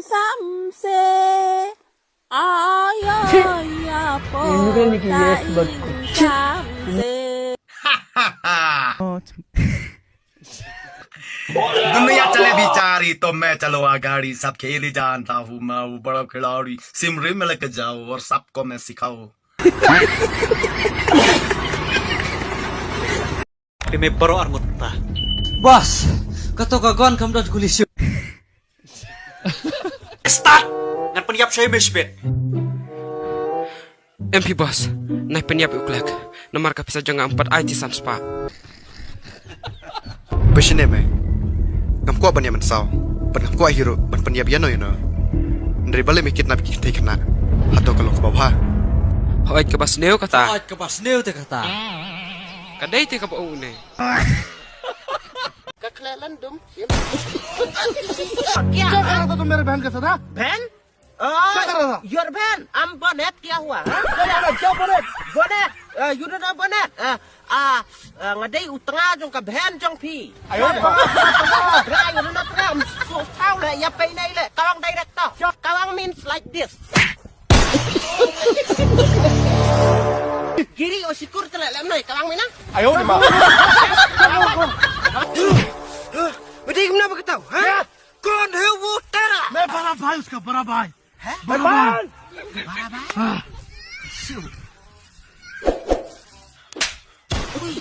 samse ayah दुनिया चले बिचारी तो मैं चलो आगाड़ी सब खेल जानता हूँ मैं वो बड़ा खिलाड़ी सिमरे में लेके जाओ और सबको मैं सिखाओ May baro armut ta. Boss, kato kagon kam dot kulisyo. Start! Ngan peniap saya besbet. MP boss, naik peniap uklek. Nomor kapisa jangan 4 IT Sanspa. Besine me ngam ko ban yaman saw ban ngam ko hero ban peniap yano yano ndri bale me kidnap ki thai khna hato kalok babha Hoy ke bas neo kata. Ot ke pas neu te kata. Kadai te ka pa une. क्या तो मेरे बहन के साथ हाँ? बहन क्या कर रहा था? योर बहन हम बोनेट क्या हुआ क्या बोले bonnet you don't know bonnet ngadai utanga jong ka bhen jong pi ayo rai you not ram so thao le ya pe nei le kawang director kawang means like this kiri o sikur tele lem noi kawang mina ayo ni ma bedi kenapa kau tahu ha kon hewu tera मैं बड़ा भाई उसका बड़ा भाई है बड़ा भाई bड़ा bhai Ui,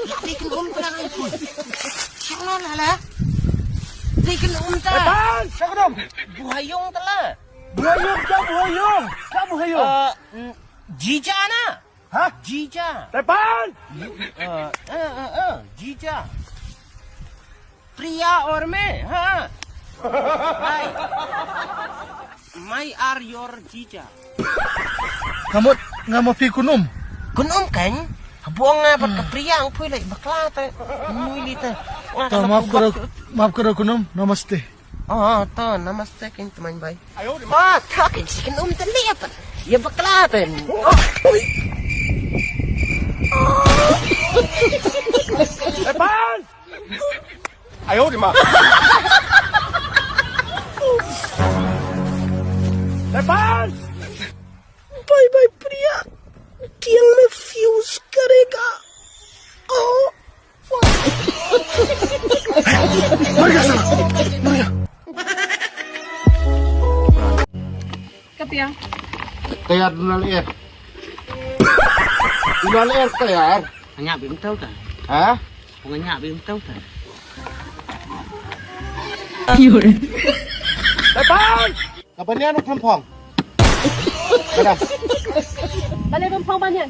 ya bikin tera itu. Salah lah. Bikin tera. बहन सकदम Buayong tela. बुआइयों क्या बुआइयों Jija na. हाँ Jija. बहन Jija. Priya or me, हाँ. My are your Jija. kamu pi kunum Kunum kan? Buang nga pat ka Priya ang puy like bakla ta. Muli ta. तो माफ करो kunum namaste Oh, to namaste kin teman bay. ayo ni Oh, takin si kunum ta lipat. Ya bakla ta. बहन ayo ni ma बहन Bye bye Priya. Kiang में fuse करेगा. Oh. मर गया साला मर गया Kapia. Kaya dunal air dunal air kaya Hanya bim tahu ta. ha Hanya bim tahu ta. bहन kapan ni anu pempong kada Balik Pampang banyan.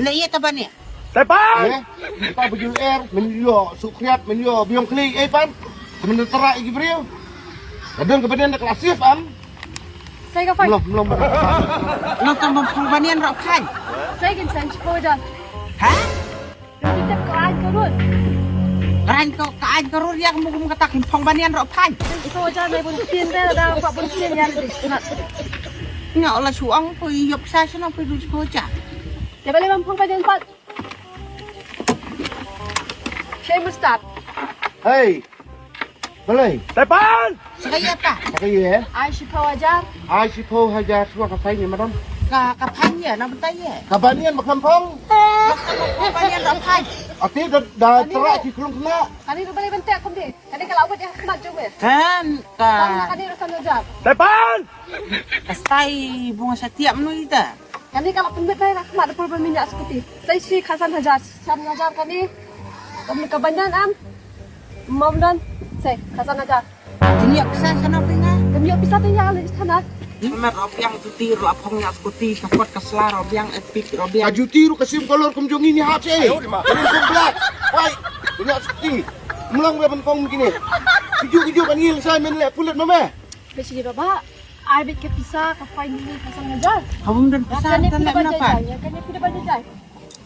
Le iya ta ba ni? bहन kita baju air menyo sukriat menyo biong kli pan menetera iki brio kadang kemudian nak lasif Saya ka fight. belum Nonton pembanian rok kan? Saya kan sen sekolah. Ha? Kita keran kerut. Ran ko kaan karur yang mo katakin pembanian rok kan? Ito aja may buntin na da pa buntin yan di sunat. Nga ola suang po iyop sa sana po dun ko ja. Ya balik Pampang banyan pat. Saya mustad. hey boleh bहन Sakaya ta. kaya Ay si Pawajar. ai si po haja suwa ka fai ni madam Ka kapanya na betay eh. kabanian makampong Pembanian rok kan? ati da tera ki kulung kena Kani ro balik bentek kum di. Kani kalau awak yang kemat jom eh. Kan Tama ka kani ro sana jam. bहन kastai bunga setiap nu ita. Kani kalau pembet saya kemat dapur berminyak seperti. Saya si Khasan Hajar. Khasan Hajar kani. Kami kebanyakan Mam dan saya Khasan Hajar. Iyop sa sana po nga. Kami bisa tinggal di sana. Mer obyang tuti ro apong nya skuti kapot kasla ro obyang epic ro obyang. Aju tiru kasim kolor kumjong ini hati. Ayo di mana? Kumblak. Wai, banyak sekali. Mulang berapa pong begini. Kiju kan ngil saya main lek pulut mama. Besi baba. Ay bit ke pisa ka fine ni Khasan Hajar. Habung dan pisar Kani tan tidak lek napa? banyak. Kani tidak banyak.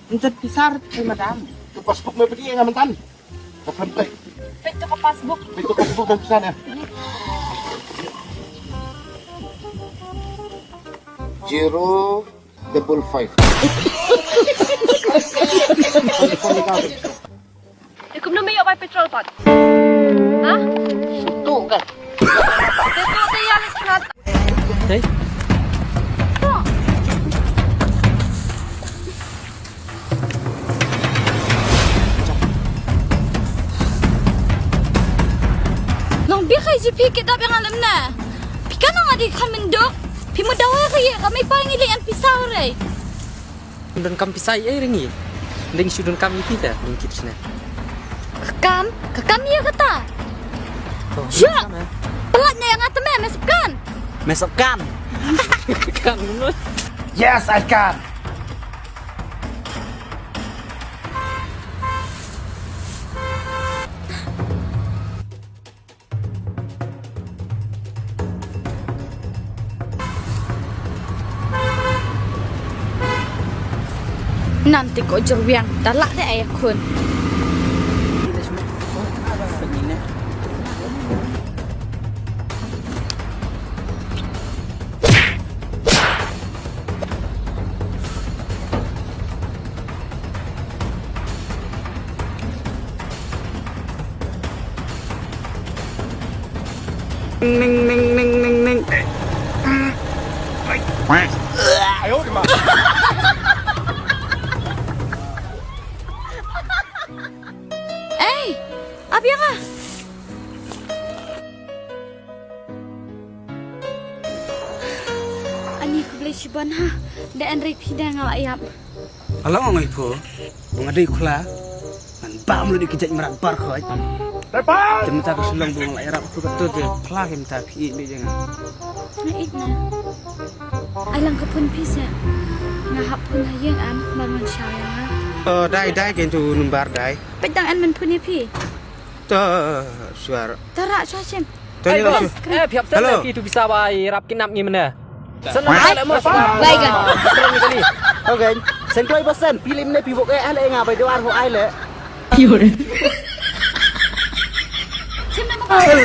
Untuk pisar ay madam. Tu passport me pergi dengan mantan. Kau sampai. Pito ka passbook. Itu passport dan pesan ya. 055. Kum na may bay petrol pot. Ha? Tu kan. Ito te yan Đấy. Long biết hay gì phi kết đáp yang alam na. Phi kan ang adik kan mendok. Phi mo daw kaya kami pa ngili ang pisau re. Dan kami pisai ringi. Ding sudun kami kita mungkin sini. Kakam ya kata. Ya. Pelatnya yang atame mesapkan. Mesapkan. Kan menurut. Yes, I can. Nanti kau jerwiang dalak deh ayah kun. Neng. Apa ya kah? Ani aku boleh ciban ha. Dan rip hidang alayap. Alang ngai pho. Bung ada khula. Man bam lu dikejak merak bar khoi. Lepas. Jemta ko sulang bung lai rap ko to je. Phla hem ta phi ni jangan. Nait na. Alang kapun pisa. Ngahap pun hayang am man syayang ha. Dai ke tu numbar dai. Pedang an man punya pi. To suara. Tarak syasem. Tanya tu. Piap sana itu bisa bay rap kinap ni mana. Sana Ay, ada mas. baiklah. Okay. Sengkloi bosan. Pilih mana pibuk ai ngah bai doar ho ai le. Cim nak makan.